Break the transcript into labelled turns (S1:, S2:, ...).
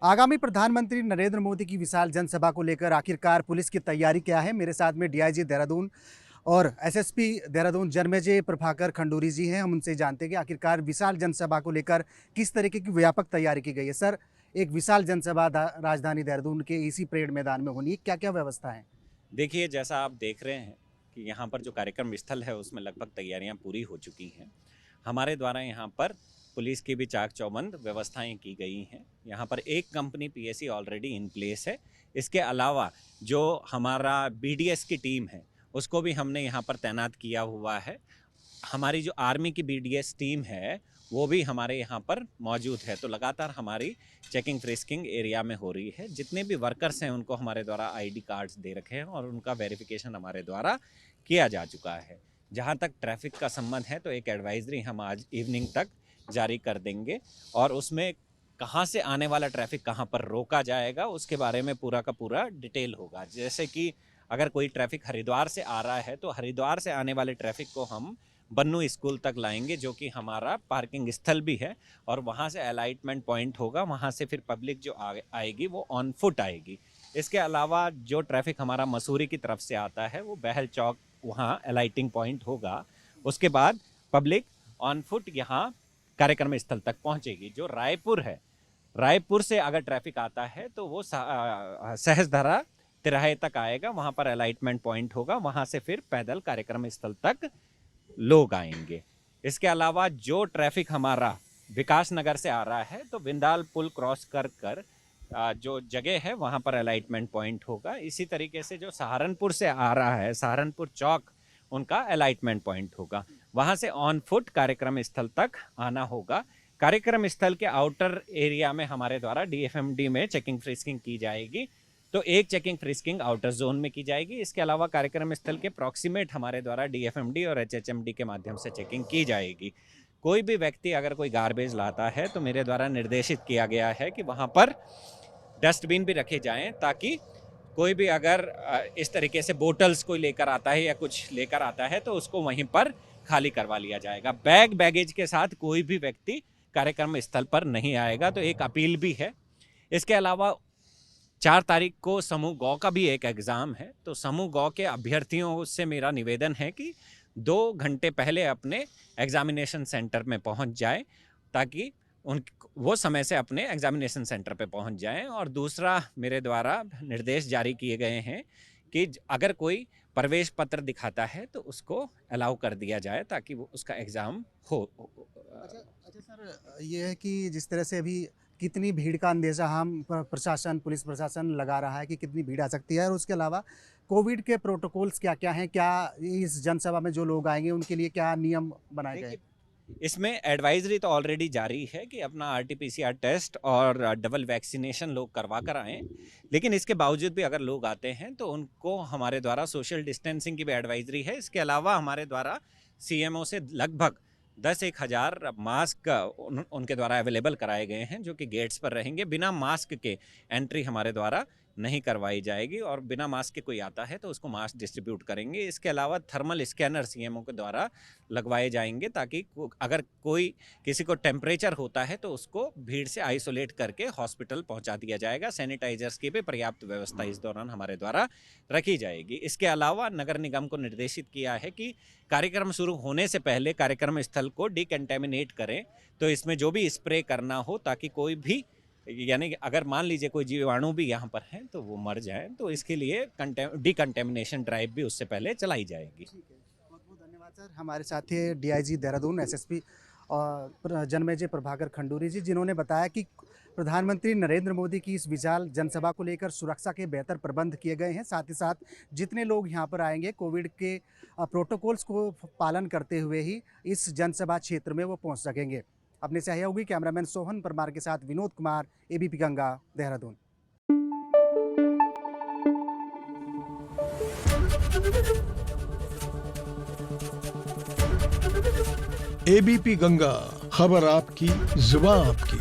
S1: आगामी प्रधानमंत्री नरेंद्र मोदी की विशाल जनसभा को लेकर आखिरकार पुलिस की तैयारी क्या है। मेरे साथ में डीआईजी देहरादून और एसएसपी देहरादून जन्मेजय प्रभाकर खंडूरी जी हैं। हम उनसे जानते हैं कि आखिरकार विशाल जनसभा को लेकर किस तरीके की व्यापक तैयारी की गई है। सर, एक विशाल जनसभा राजधानी देहरादून के इसी परेड मैदान में होनी है, क्या क्या व्यवस्था है?
S2: देखिए, जैसा आप देख रहे हैं कि यहाँ पर जो कार्यक्रम स्थल है उसमें लगभग तैयारियां पूरी हो चुकी हैं। हमारे द्वारा यहाँ पर पुलिस की भी चाक चौबंद व्यवस्थाएं की गई हैं। यहाँ पर एक company PAC already in place है। इसके अलावा जो हमारा बीडीएस की टीम है उसको भी हमने यहाँ पर तैनात किया हुआ है। हमारी जो आर्मी की बीडीएस टीम है वो भी हमारे यहाँ पर मौजूद है। तो लगातार हमारी चेकिंग फ्रिस्किंग एरिया में हो रही है। जितने भी वर्कर्स हैं उनको हमारे द्वारा आईडी कार्ड्स दे रखे हैं और उनका वेरिफिकेशन हमारे द्वारा किया जा चुका है। जहाँ तक ट्रैफिक का संबंध है तो एक एडवाइजरी हम आज इवनिंग तक जारी कर देंगे और उसमें कहाँ से आने वाला ट्रैफिक कहाँ पर रोका जाएगा उसके बारे में पूरा का पूरा डिटेल होगा। जैसे कि अगर कोई ट्रैफिक हरिद्वार से आ रहा है तो हरिद्वार से आने वाले ट्रैफिक को हम बन्नू स्कूल तक लाएंगे, जो कि हमारा पार्किंग स्थल भी है, और वहाँ से अलाइटमेंट पॉइंट होगा। वहाँ से फिर पब्लिक जो आएगी वो ऑन फुट आएगी। इसके अलावा जो ट्रैफिक हमारा मसूरी की तरफ से आता है वो बहल चौक वहाँ अलाइटिंग पॉइंट होगा। उसके बाद पब्लिक ऑन फुट यहाँ कार्यक्रम स्थल तक पहुँचेगी। जो रायपुर है, रायपुर से अगर ट्रैफिक आता है तो वो सहस्त्रधारा तिराहे तक आएगा। वहाँ पर अलाइटमेंट पॉइंट होगा। वहाँ से फिर पैदल कार्यक्रम स्थल तक लोग आएंगे। इसके अलावा जो ट्रैफिक हमारा विकास नगर से आ रहा है तो बिंदाल पुल क्रॉस कर जो जगह है वहाँ पर अलाइटमेंट पॉइंट होगा। इसी तरीके से जो सहारनपुर से आ रहा है, सहारनपुर चौक उनका अलाइटमेंट पॉइंट होगा। वहाँ से ऑन फुट कार्यक्रम स्थल तक आना होगा। कार्यक्रम स्थल के आउटर एरिया में हमारे द्वारा डीएफएमडी में चेकिंग फ्रिस्किंग की जाएगी। तो एक चेकिंग फ्रिस्किंग आउटर जोन में की जाएगी। इसके अलावा कार्यक्रम स्थल के प्रॉक्सिमेट हमारे द्वारा डीएफएमडी और एचएचएमडी के माध्यम से चेकिंग की जाएगी। कोई भी व्यक्ति अगर कोई गार्बेज लाता है तो मेरे द्वारा निर्देशित किया गया है कि वहाँ पर डस्टबिन भी रखे जाएं, ताकि कोई भी अगर इस तरीके से बोटल्स कोई लेकर आता है या कुछ लेकर आता है तो उसको वहीं पर खाली करवा लिया जाएगा। बैगेज के साथ कोई भी व्यक्ति कार्यक्रम स्थल पर नहीं आएगा, तो एक अपील भी है। इसके अलावा 4 तारीख को समूह गौ का भी एक एग्ज़ाम है। तो समूह गौ के अभ्यर्थियों से मेरा निवेदन है कि 2 घंटे पहले अपने एग्जामिनेशन सेंटर में पहुंच जाए, ताकि वो समय से अपने एग्जामिनेशन सेंटर पे पहुंच जाएं। और दूसरा, मेरे द्वारा निर्देश जारी किए गए हैं कि अगर कोई प्रवेश पत्र दिखाता है तो उसको अलाउ कर दिया जाए, ताकि वो उसका एग्ज़ाम हो।
S1: अच्छा सर, ये है कि जिस तरह से अभी कितनी भीड़ का अंदेशा हम प्रशासन, पुलिस प्रशासन लगा रहा है कि कितनी भीड़ आ सकती है, और उसके अलावा कोविड के प्रोटोकॉल्स क्या क्या हैं, क्या इस जनसभा में जो लोग आएंगे उनके लिए क्या नियम बनाए गए?
S2: इसमें एडवाइजरी तो ऑलरेडी जारी है कि अपना आरटीपीसीआर टेस्ट और डबल वैक्सीनेशन लोग करवा कर आएँ। लेकिन इसके बावजूद भी अगर लोग आते हैं तो उनको हमारे द्वारा सोशल डिस्टेंसिंग की भी एडवाइजरी है। इसके अलावा हमारे द्वारा सीएमओ से लगभग 10-1 हज़ार मास्क उनके द्वारा अवेलेबल कराए गए हैं, जो कि गेट्स पर रहेंगे। बिना मास्क के एंट्री हमारे द्वारा नहीं करवाई जाएगी, और बिना मास्क के कोई आता है तो उसको मास्क डिस्ट्रीब्यूट करेंगे। इसके अलावा थर्मल स्कैनर सीएमओ के द्वारा लगवाए जाएंगे, ताकि अगर कोई किसी को टेम्परेचर होता है तो उसको भीड़ से आइसोलेट करके हॉस्पिटल पहुंचा दिया जाएगा। सैनिटाइजर्स की भी पर्याप्त व्यवस्था इस दौरान हमारे द्वारा रखी जाएगी। इसके अलावा नगर निगम को निर्देशित किया है कि कार्यक्रम शुरू होने से पहले कार्यक्रम स्थल को डिकंटेमिनेट करें। तो इसमें जो भी स्प्रे करना हो, ताकि कोई भी, यानी अगर मान लीजिए कोई जीवाणु भी यहाँ पर हैं तो वो मर जाएं, तो इसके लिए डिकंटेमिनेशन ड्राइव भी उससे पहले चलाई जाएगी।
S1: ठीक है, बहुत बहुत धन्यवाद सर। हमारे साथ थे डीआईजी देहरादून एसएसपी और जन्मेजय प्रभाकर खंडूरी जी, जिन्होंने बताया कि प्रधानमंत्री नरेंद्र मोदी की इस विशाल जनसभा को लेकर सुरक्षा के बेहतर प्रबंध किए गए हैं। साथ ही साथ जितने लोग यहाँ पर आएंगे कोविड के प्रोटोकॉल्स को पालन करते हुए ही इस जनसभा क्षेत्र में वो पहुँच सकेंगे। अपने सहयोगी कैमरामैन सोहन परमार के साथ विनोद कुमार, एबीपी गंगा, देहरादून।
S3: एबीपी गंगा, खबर आपकी, जुबान आपकी।